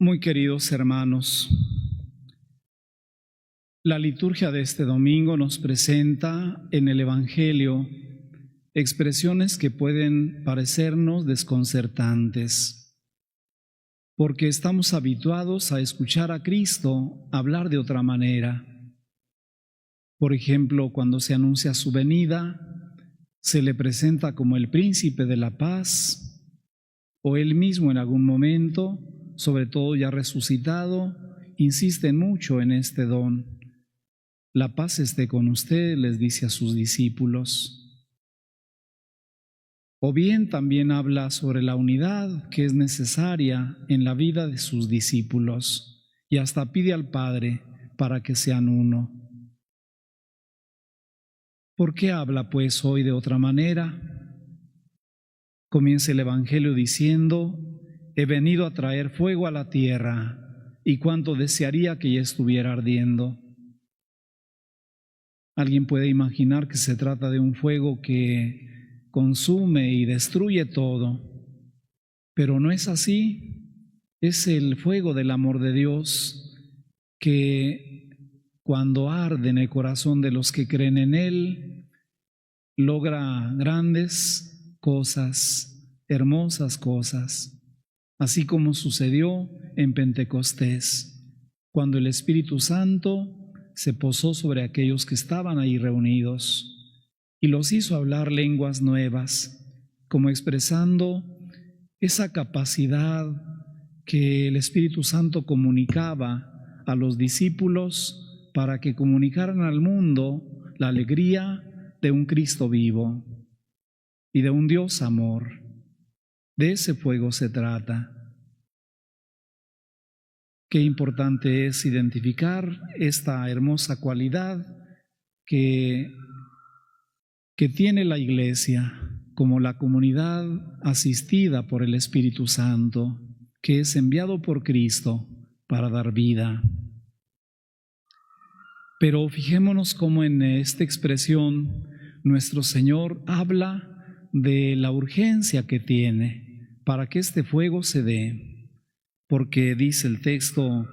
Muy queridos hermanos, la liturgia de este domingo nos presenta en el Evangelio expresiones que pueden parecernos desconcertantes, porque estamos habituados a escuchar a Cristo hablar de otra manera. Por ejemplo, cuando se anuncia su venida, se le presenta como el príncipe de la paz, o él mismo en algún momento, sobre todo ya resucitado, insiste mucho en este don. La paz esté con usted, les dice a sus discípulos. O bien también habla sobre la unidad que es necesaria en la vida de sus discípulos y hasta pide al Padre para que sean uno. ¿Por qué habla pues hoy de otra manera? Comienza el Evangelio diciendo: he venido a traer fuego a la tierra, y cuánto desearía que ya estuviera ardiendo. Alguien puede imaginar que se trata de un fuego que consume y destruye todo, pero no es así. Es el fuego del amor de Dios que, cuando arde en el corazón de los que creen en Él, logra grandes cosas, hermosas cosas, así como sucedió en Pentecostés, cuando el Espíritu Santo se posó sobre aquellos que estaban ahí reunidos y los hizo hablar lenguas nuevas, como expresando esa capacidad que el Espíritu Santo comunicaba a los discípulos para que comunicaran al mundo la alegría de un Cristo vivo y de un Dios amor. De ese fuego se trata. Qué importante es identificar esta hermosa cualidad que tiene la Iglesia como la comunidad asistida por el Espíritu Santo, que es enviado por Cristo para dar vida. Pero fijémonos cómo en esta expresión nuestro Señor habla de la urgencia que tiene para que este fuego se dé. Porque dice el texto: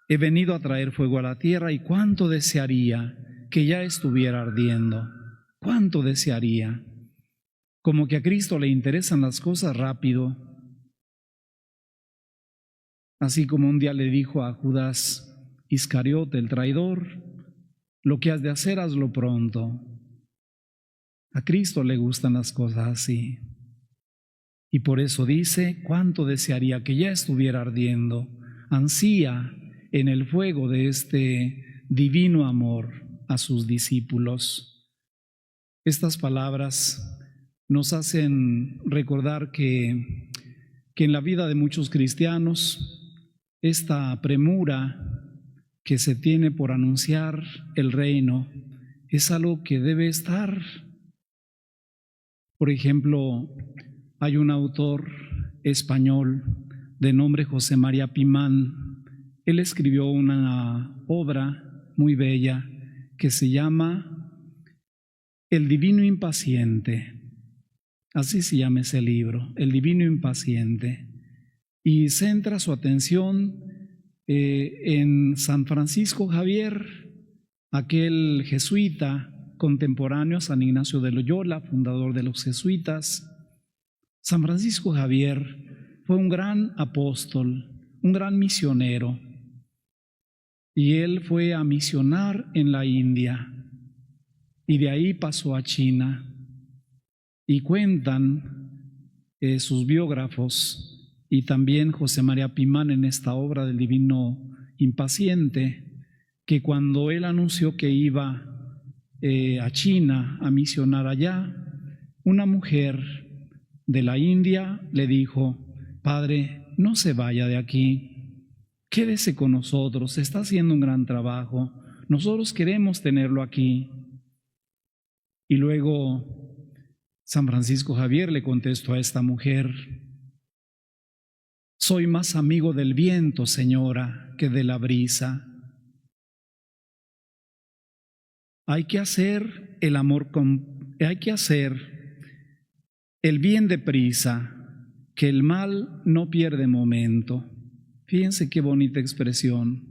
he venido a traer fuego a la tierra, y cuánto desearía que ya estuviera ardiendo. Cuánto desearía. Como que a Cristo le interesan las cosas rápido. Así como un día le dijo a Judas Iscariote, el traidor: lo que has de hacer, hazlo pronto. A Cristo le gustan las cosas así. Y por eso dice: cuánto desearía que ya estuviera ardiendo. Ansía en el fuego de este divino amor a sus discípulos. Estas palabras nos hacen recordar que en la vida de muchos cristianos, esta premura que se tiene por anunciar el reino es algo que debe estar. Por ejemplo, hay un autor español de nombre José María Pimán. Él escribió una obra muy bella que se llama El Divino Impaciente. Así se llama ese libro, El Divino Impaciente. Y centra su atención en San Francisco Javier, aquel jesuita contemporáneo a San Ignacio de Loyola, fundador de los jesuitas. San Francisco Javier fue un gran apóstol, un gran misionero, y él fue a misionar en la India, y de ahí pasó a China. Y cuentan sus biógrafos, y también José María Pimán en esta obra del Divino Impaciente, que cuando él anunció que iba a China a misionar allá, una mujer de la India le dijo: Padre, no se vaya de aquí, quédese con nosotros, está haciendo un gran trabajo, nosotros queremos tenerlo aquí. Y luego San Francisco Javier le contestó a esta mujer: soy más amigo del viento, señora, que de la brisa. Hay que hacer el bien deprisa, que el mal no pierde momento. Fíjense qué bonita expresión.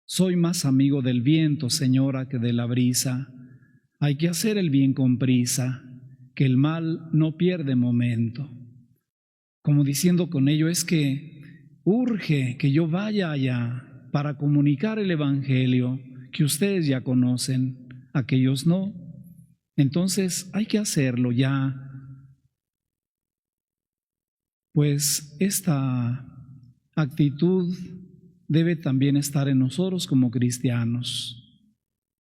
Soy más amigo del viento, señora, que de la brisa. Hay que hacer el bien con prisa, que el mal no pierde momento. Como diciendo con ello es que urge que yo vaya allá para comunicar el Evangelio que ustedes ya conocen, aquellos no. Entonces hay que hacerlo ya. Pues esta actitud debe también estar en nosotros como cristianos,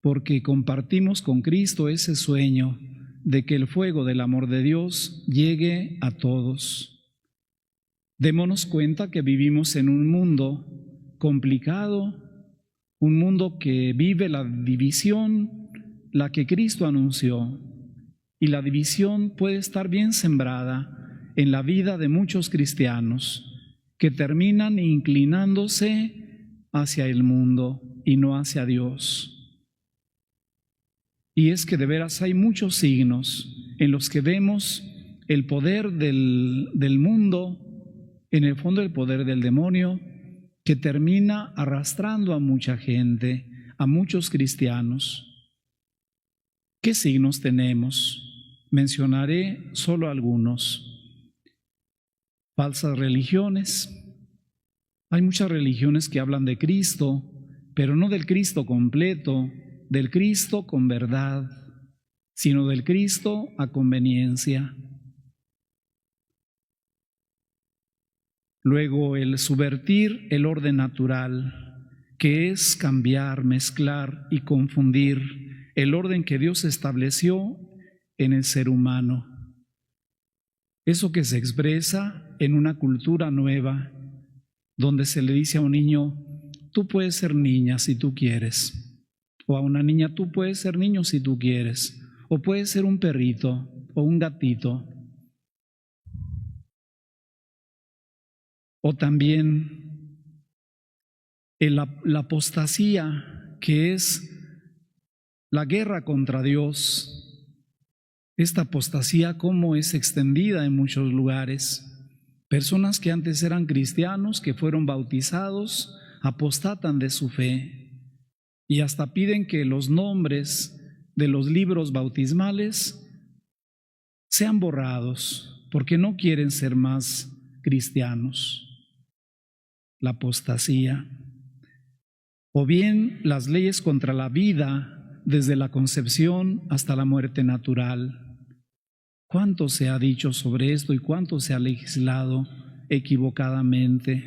porque compartimos con Cristo ese sueño de que el fuego del amor de Dios llegue a todos. Démonos cuenta que vivimos en un mundo complicado, un mundo que vive la división, la que Cristo anunció, y la división puede estar bien sembrada en la vida de muchos cristianos que terminan inclinándose hacia el mundo y no hacia Dios. Y es que de veras hay muchos signos en los que vemos el poder del mundo, en el fondo el poder del demonio, que termina arrastrando a mucha gente, a muchos cristianos. ¿Qué signos tenemos? Mencionaré solo algunos. Falsas religiones. Hay muchas religiones que hablan de Cristo, pero no del Cristo completo, del Cristo con verdad, sino del Cristo a conveniencia. Luego, el subvertir el orden natural, que es cambiar, mezclar y confundir el orden que Dios estableció en el ser humano. Eso que se expresa en una cultura nueva, donde se le dice a un niño, tú puedes ser niña si tú quieres, o a una niña, tú puedes ser niño si tú quieres, o puedes ser un perrito o un gatito. O también la apostasía, que es la guerra contra Dios. Esta apostasía, cómo es extendida en muchos lugares. Personas que antes eran cristianos, que fueron bautizados, apostatan de su fe y hasta piden que los nombres de los libros bautismales sean borrados porque no quieren ser más cristianos. La apostasía. O bien las leyes contra la vida desde la concepción hasta la muerte natural. ¿Cuánto se ha dicho sobre esto y cuánto se ha legislado equivocadamente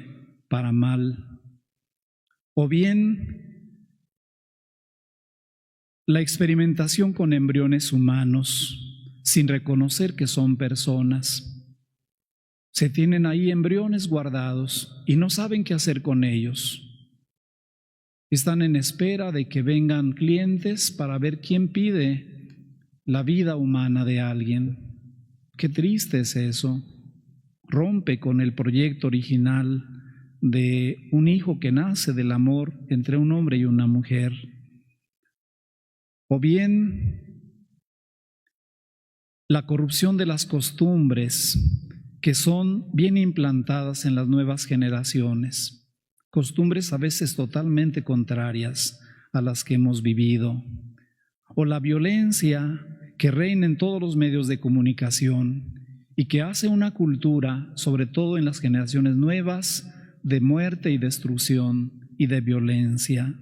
para mal? O bien la experimentación con embriones humanos sin reconocer que son personas. Se tienen ahí embriones guardados y no saben qué hacer con ellos. Están en espera de que vengan clientes para ver quién pide la vida humana de alguien. Qué triste es eso. Rompe con el proyecto original de un hijo que nace del amor entre un hombre y una mujer. O bien la corrupción de las costumbres que son bien implantadas en las nuevas generaciones, costumbres a veces totalmente contrarias a las que hemos vivido, o la violencia que reina en todos los medios de comunicación y que hace una cultura, sobre todo en las generaciones nuevas, de muerte y destrucción y de violencia.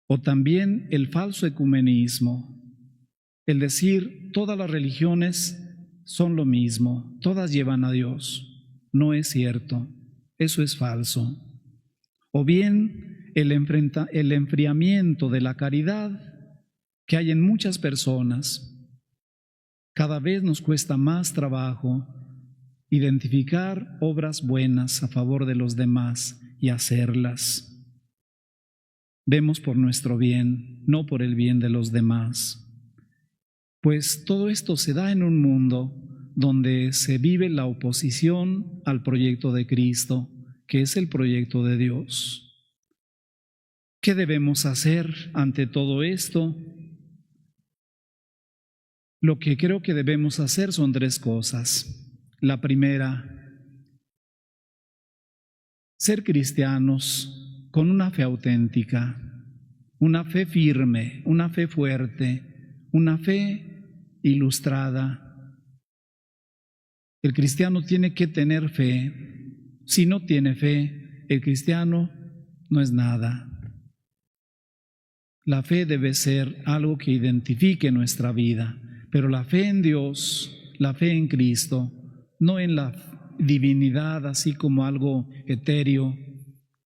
O también el falso ecumenismo, el decir todas las religiones son lo mismo, todas llevan a Dios. No es cierto, eso es falso. O bien el enfriamiento de la caridad que hay en muchas personas. Cada vez nos cuesta más trabajo identificar obras buenas a favor de los demás y hacerlas. Vemos por nuestro bien, no por el bien de los demás. Pues todo esto se da en un mundo donde se vive la oposición al proyecto de Cristo, que es el proyecto de Dios. ¿Qué debemos hacer ante todo esto? Lo que creo que debemos hacer son tres cosas. La primera, ser cristianos con una fe auténtica, una fe firme, una fe fuerte, una fe ilustrada. El cristiano tiene que tener fe. Si no tiene fe, el cristiano no es nada. La fe debe ser algo que identifique nuestra vida, pero la fe en Dios, la fe en Cristo, no en la divinidad así como algo etéreo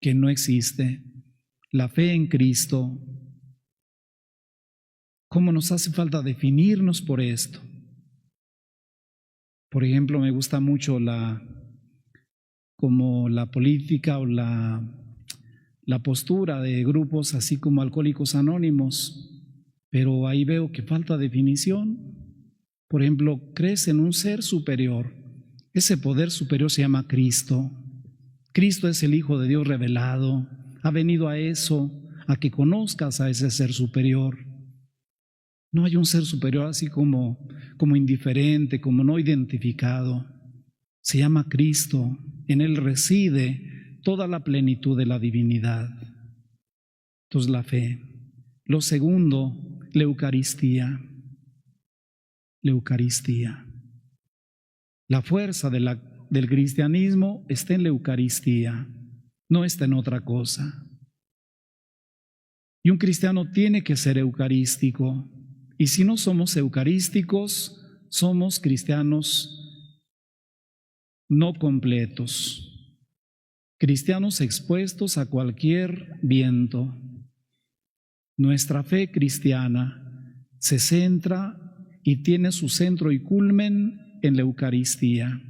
que no existe. La fe en Cristo. ¿Cómo nos hace falta definirnos por esto? Por ejemplo, me gusta mucho como la política o la postura de grupos así como Alcohólicos Anónimos, pero ahí veo que falta definición. Por ejemplo, crees en un ser superior. Ese poder superior se llama Cristo. Cristo es el Hijo de Dios revelado. Ha venido a eso, a que conozcas a ese ser superior. No hay un ser superior así como indiferente, como no identificado. Se llama Cristo. En Él reside toda la plenitud de la divinidad. Entonces la fe. Lo segundo, la Eucaristía. La Eucaristía. La fuerza del cristianismo está en la Eucaristía, no está en otra cosa. Y un cristiano tiene que ser eucarístico. Y si no somos eucarísticos, somos cristianos no completos, cristianos expuestos a cualquier viento. Nuestra fe cristiana se centra y tiene su centro y culmen en la Eucaristía.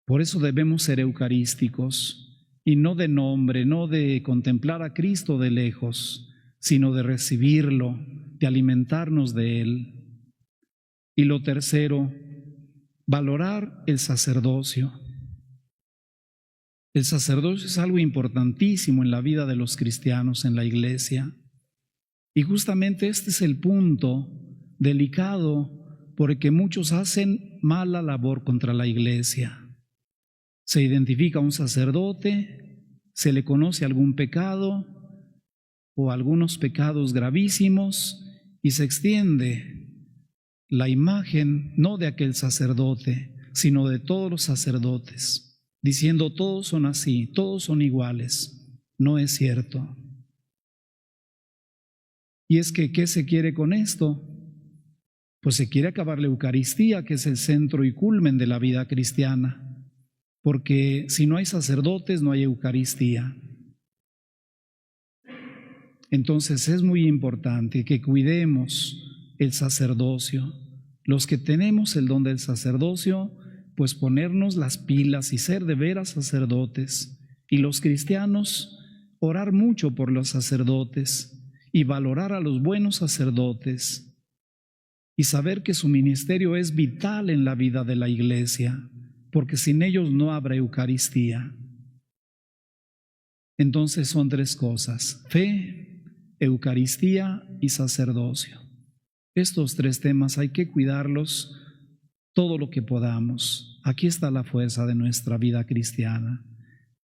Por eso debemos ser eucarísticos, y no de nombre, no de contemplar a Cristo de lejos, sino de recibirlo, de alimentarnos de Él. Y lo tercero, valorar el sacerdocio. El sacerdocio es algo importantísimo en la vida de los cristianos en la iglesia. Y justamente este es el punto delicado, porque muchos hacen mala labor contra la iglesia. Se identifica a un sacerdote, se le conoce algún pecado o algunos pecados gravísimos y se extiende la imagen no de aquel sacerdote, sino de todos los sacerdotes, diciendo todos son así, todos son iguales. No es cierto. Y es que, ¿qué se quiere con esto? Pues se quiere acabar la Eucaristía, que es el centro y culmen de la vida cristiana, porque si no hay sacerdotes, no hay Eucaristía. Entonces es muy importante que cuidemos el sacerdocio. Los que tenemos el don del sacerdocio, pues ponernos las pilas y ser de veras sacerdotes. Y los cristianos, orar mucho por los sacerdotes y valorar a los buenos sacerdotes y saber que su ministerio es vital en la vida de la iglesia, porque sin ellos no habrá Eucaristía. Entonces son tres cosas: fe, Eucaristía y sacerdocio. Estos tres temas hay que cuidarlos todo lo que podamos. Aquí está la fuerza de nuestra vida cristiana.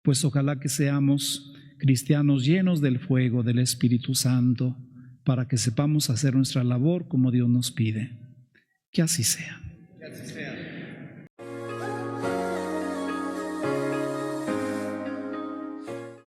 Pues ojalá que seamos cristianos llenos del fuego del Espíritu Santo, para que sepamos hacer nuestra labor como Dios nos pide. Que así sea. Que así sea.